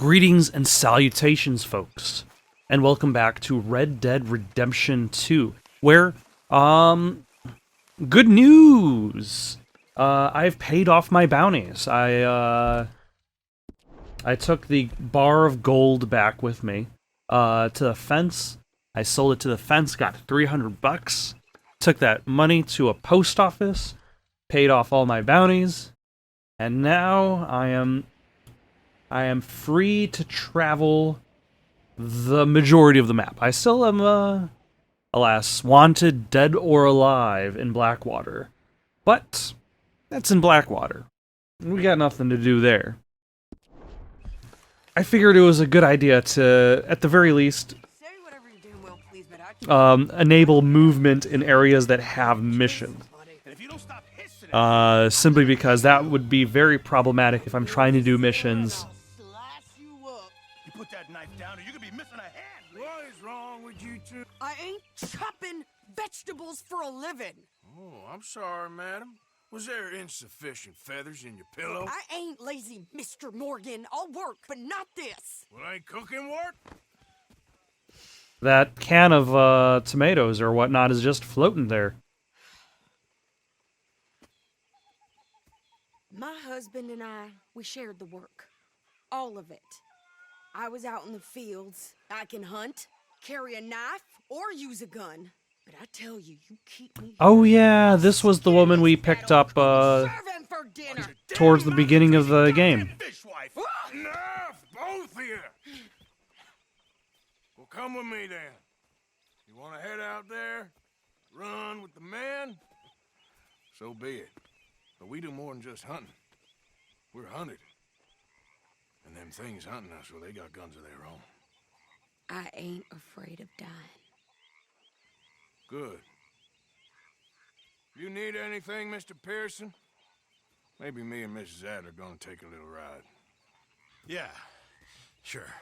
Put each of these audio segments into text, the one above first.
Greetings and salutations, folks, and welcome back to Red Dead Redemption 2, where, good news! I've paid off my bounties. I took the bar of gold back with me, to the fence. I sold it to the fence, got 300 bucks, took that money to a post office, paid off all my bounties, and now I am free to travel the majority of the map. I still am, alas, wanted dead or alive in Blackwater. But that's in Blackwater. We got nothing to do there. I figured it was a good idea to, at the very least, enable movement in areas that have missions. Simply because that would be very problematic if I'm trying to do missions. Put that knife down or you could be missing a hand. What is wrong with you two? I ain't chopping vegetables for a living. Oh, I'm sorry, madam. Was there insufficient feathers in your pillow? I ain't lazy, Mr. Morgan. I'll work, but not this. Well, ain't cooking work? That can of tomatoes or whatnot is just floating there. My husband and we shared the work. All of it. I was out in the fields. I can hunt, carry a knife, or use a gun. But I tell you, you keep me... Oh yeah, this was the woman we picked up, Serve him for dinner. towards the beginning of the game. Fishwife. Enough, both of you. Well, come with me then. You want to head out there, run with the men? So be it. But we do more than just hunting. We're hunted. And them things hunting us, well, they got guns of their own. I ain't afraid of dying. Good. You need anything, Mr. Pearson? Maybe me and Mrs. Adler are gonna take a little ride. Yeah, sure.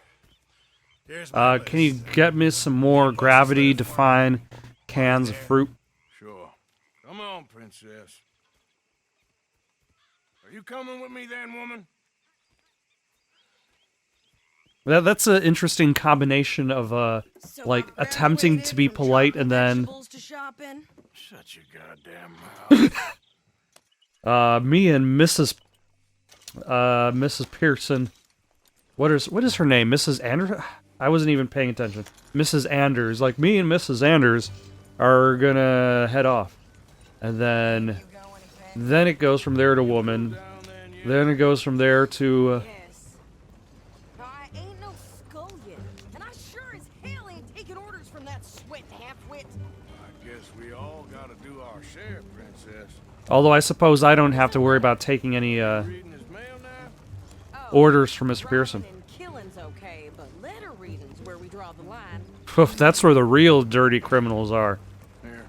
Here's my Can you list. get me some more gravity-define cans of fruit? Sure. Come on, princess. Are you coming with me then, woman? That's an interesting combination of, So like, I ran attempting away to be from polite chopping and then, vegetables to shopping. Shut your goddamn mouth. me and Mrs. Pearson, what is her name? Mrs. Anders? I wasn't even paying attention. Mrs. Anders, like, me and Mrs. Anders are gonna head off. And then it goes from there to woman, Down then, you. then it goes from there to, Yes. I ain't no scullion, and I sure as hell ain't taking orders from that sweat half-wit. I guess we all gotta do our share, princess. although I suppose I don't have to worry about taking any, Reading his mail now? Oh, orders from Mr. Pearson. robbing and killing's okay, but letter reading's where we draw the line. Poof, that's where the real dirty criminals are. Here.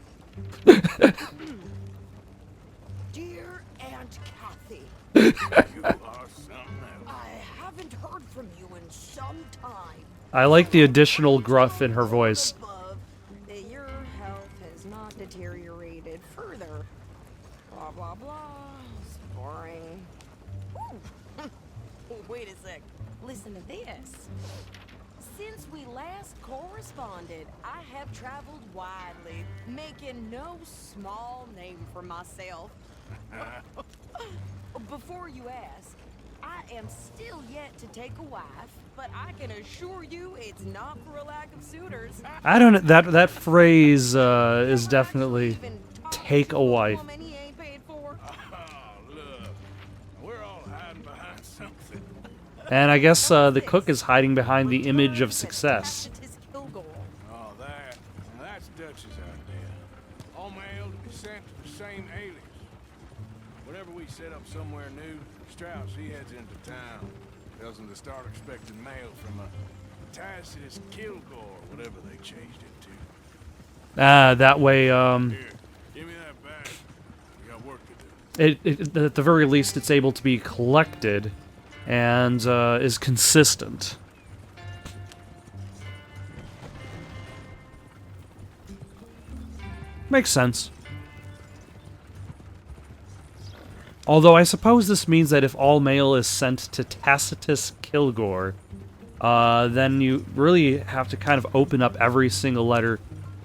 Dear Aunt Kathy, You are something else. I haven't heard from you in some time. I like the additional gruff in her voice. Above, that your health has not deteriorated further. Blah, blah, blah. It's boring. Ooh. Wait a sec. Listen to this. Since we last corresponded, I have traveled widely, making no small name for myself. Before you ask, I am still yet to take a wife, but I can assure you it's not for a lack of suitors. I don't. That phrase is definitely take a wife. Woman he ain't paid for. Oh, look. We're all hiding behind something. And I guess the cook is hiding behind the image of success. Tacitus Kilgore. Oh, that's Dutch's idea. All mail to be sent to the same alias. Whenever we set up somewhere new, Strauss, he heads into town. Tells them to start expecting mail from a Tacitus Kilgore, whatever they changed it to. That way, Here, give me that back. We got work to do. at the very least, it's able to be collected and is consistent. Makes sense. Although I suppose this means that if all mail is sent to Tacitus Kilgore, then you really have to kind of open up every single letter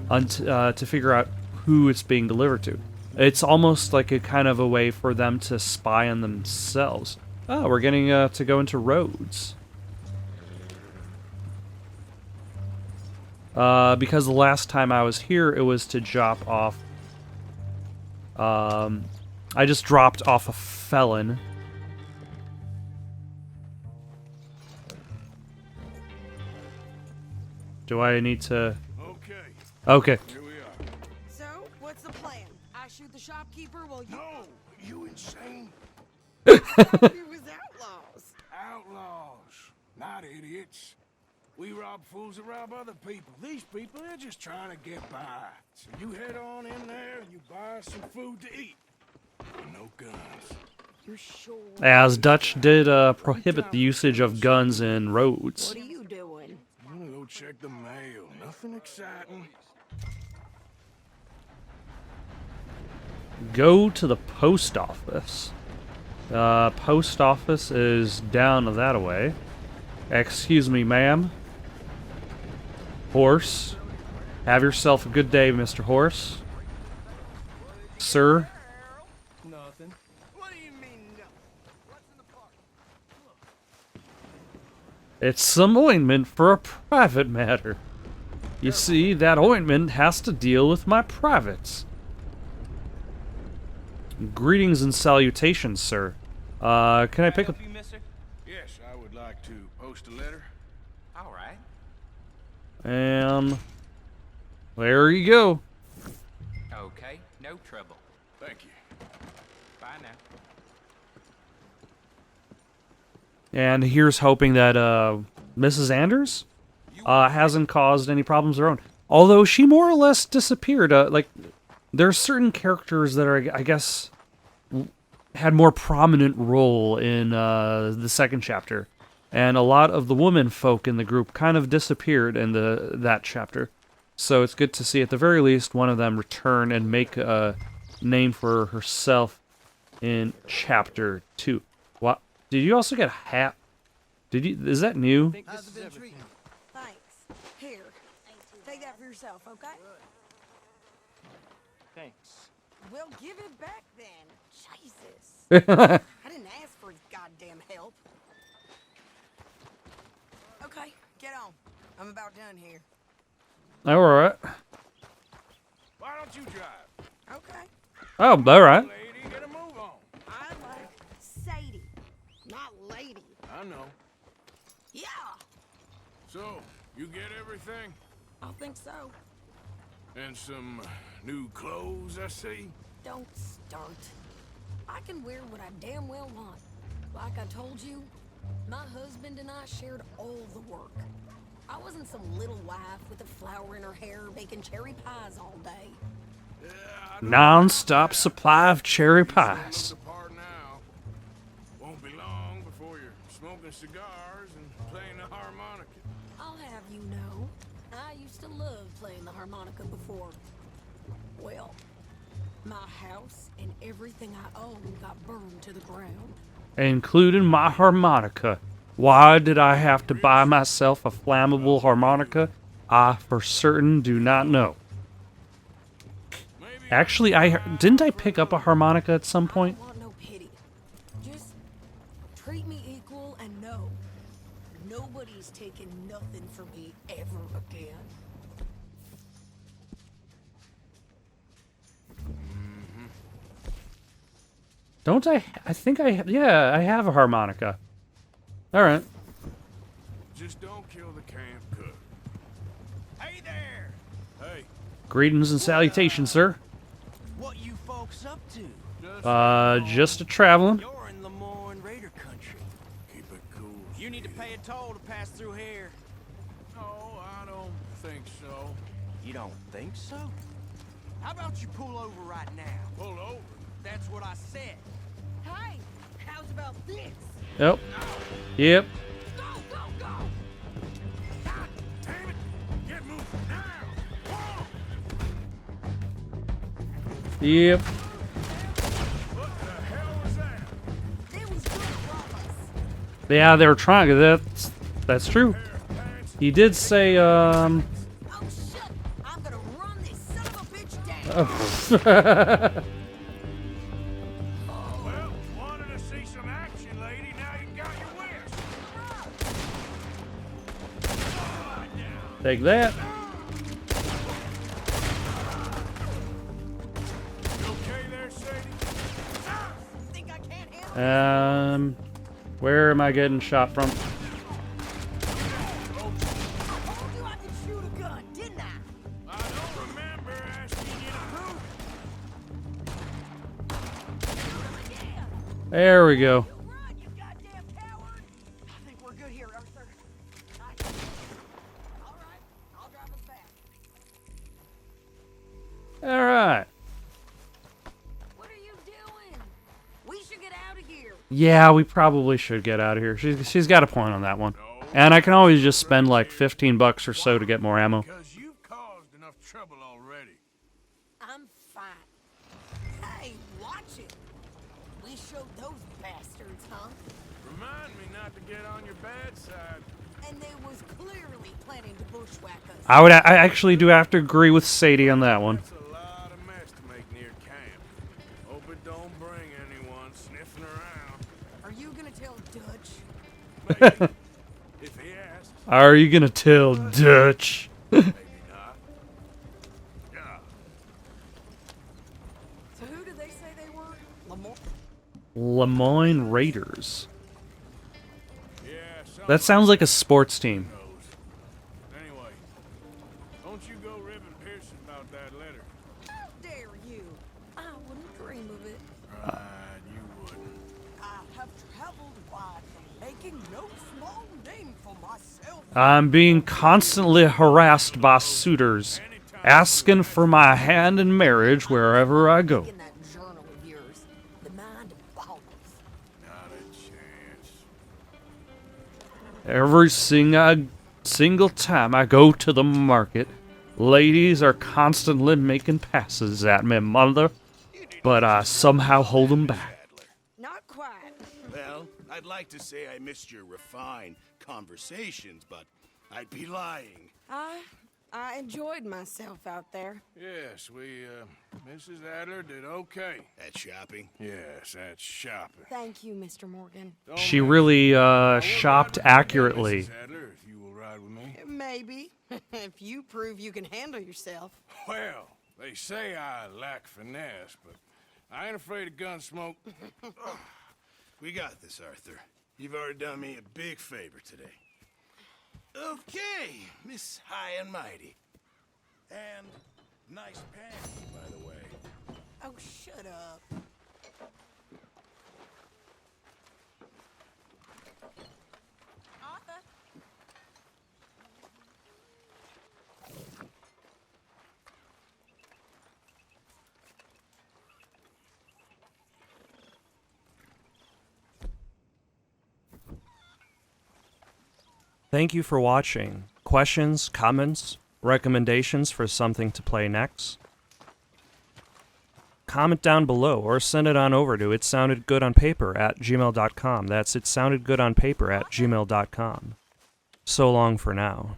to figure out who it's being delivered to. It's almost like a kind of a way for them to spy on themselves. Oh, we're getting to go into roads. Because the last time I was here, it was to drop off... I just dropped off a felon. Do I need to... Okay, Okay. here we are. So, what's the plan? I shoot the shopkeeper while you... No, you insane? It was outlaws. Outlaws, not idiots. We rob fools that rob other people. These people, they're just trying to get by. So you head on in there and you buy some food to eat. No guns. You're sure? As Dutch did prohibit the usage of guns in roads. What are you doing? I'm gonna go check the mail. Nothing exciting. Go to the post office. Post office is down that way. Excuse me, ma'am. Horse. Have yourself a good day, Mr. Horse. Sir. Nothing. What do you mean, no? What's in the park? It's some ointment for a private matter. You see, that ointment has to deal with my privates. Greetings and salutations, sir. Can I pick up... you, mister? Yes, I would like to post a letter. All right. And... there you go. Okay, no trouble. Thank you. Bye now. And here's hoping that, Mrs. Anders, hasn't caused any problems of her own. Although she more or less disappeared. Like, there are certain characters that are, I guess, had more prominent role in, the second chapter. And a lot of the women folk in the group kind of disappeared in that chapter. So it's good to see, at the very least, one of them return and make a name for herself in chapter 2. What? Did you also get a hat? Did you? Is that new? How's it been treating you? Thanks. Here. Take that for yourself, okay? Thanks. Well, give it back then. Jesus. I didn't ask for his goddamn help. Okay, get on. I'm about done here. All right. Why don't you drive? Okay. Oh, all right. Lady, get a move on. I like Sadie, not lady. I know. Yeah, So, you get everything? I think so. And some new clothes, I see? Don't start. I can wear what I damn well want. Like I told you, my husband and I shared all the work. I wasn't some little wife with a flower in her hair baking cherry pies all day. Yeah, I Non-stop supply of cherry pies. the part now. Won't be long before you're smoking cigars and playing the harmonica. I'll have you know, I used to love playing the harmonica before. Well, my house and everything I own got burned to the ground. Including my harmonica. Why did I have to buy myself a flammable harmonica? I for certain do not know. Maybe Actually, didn't I pick up a harmonica at some point? I don't want no pity. Just treat me equal and know nobody's taking nothing from me ever again. Don't I? I think yeah, I have a harmonica. All right. just don't kill the camp cook. Hey there! Hey, Greetings and salutations, sir. What you folks up to? Just a traveling. You're in Lemoyne Raider country. keep it cool. You need to pay a toll to pass through here. No, I don't think so. You don't think so? How about you pull over right now? Pull over. That's what I said. Hey, how's about this? Yep. Yep. Go, go, go! God damn it! Get moving now! Whoa! Yep. What the hell was that? They was good robbers. Yeah, they were trying. That's true. He did say, Oh shit! I'm gonna run this son of a bitch down. Well, wanted to see some action, lady. Now you got your wish. Take that. You okay there, Sadie? Think I can't handle it? Where am I getting shot from? I told you I could shoot a gun, didn't I? I don't remember asking you to prove. There we go. You run, you goddamn coward! I think we're good here, Arthur. Nice. All right, I'll drive us back. All right. What are you doing? We should get out of here. Yeah, we probably should get out of here. She's got a point on that one. And I can always just spend like $15 or so to get more ammo. Because you've caused enough trouble already. I'm fine. Hey, watch it. We showed those bastards, huh? Remind me not to get on your bad side. And they was clearly planning to bushwhack us. I actually do have to agree with Sadie on that one. That's a lot of mess to make near camp. Hope it don't bring anyone sniffing around. Are you gonna tell Dutch? Maybe. If he asks, Are you gonna tell Dutch? maybe not. Yeah. So who did they say they were? Lamar? Lemoyne Raiders. Yeah, something That sounds like a sports team. knows. Anyway, don't you go ribbing Pearson about that letter. How dare you? I wouldn't dream of it. Right, you wouldn't. I have traveled widely, making no small name for myself. I'm being constantly harassed by suitors, asking for my hand in marriage wherever I go. In that journal of yours, the mind boggles. Not a chance. Every single time I go to the market, ladies are constantly making passes at me, mother, but I somehow hold them back. Adler. Not quite. Well, I'd like to say I missed your refined conversations, but I'd be lying. I enjoyed myself out there. Yes, Mrs. Adler did okay. At shopping? Yes, that's shopping. Thank you, Mr. Morgan. Don't She mention- really I will shopped ride with you, accurately. Mrs. Adler, if you will ride with me. Maybe. If you prove you can handle yourself. Well, they say I lack finesse, but I ain't afraid of gun smoke. We got this, Arthur. You've already done me a big favor today. Okay, Miss High and Mighty. And nice panties, by the way. Oh, shut up. Arthur? Thank you for watching. Questions, comments, recommendations for something to play next? Comment down below or send it on over to itsoundedgoodonpaper@gmail.com. That's itsoundedgoodonpaper@gmail.com. So long for now.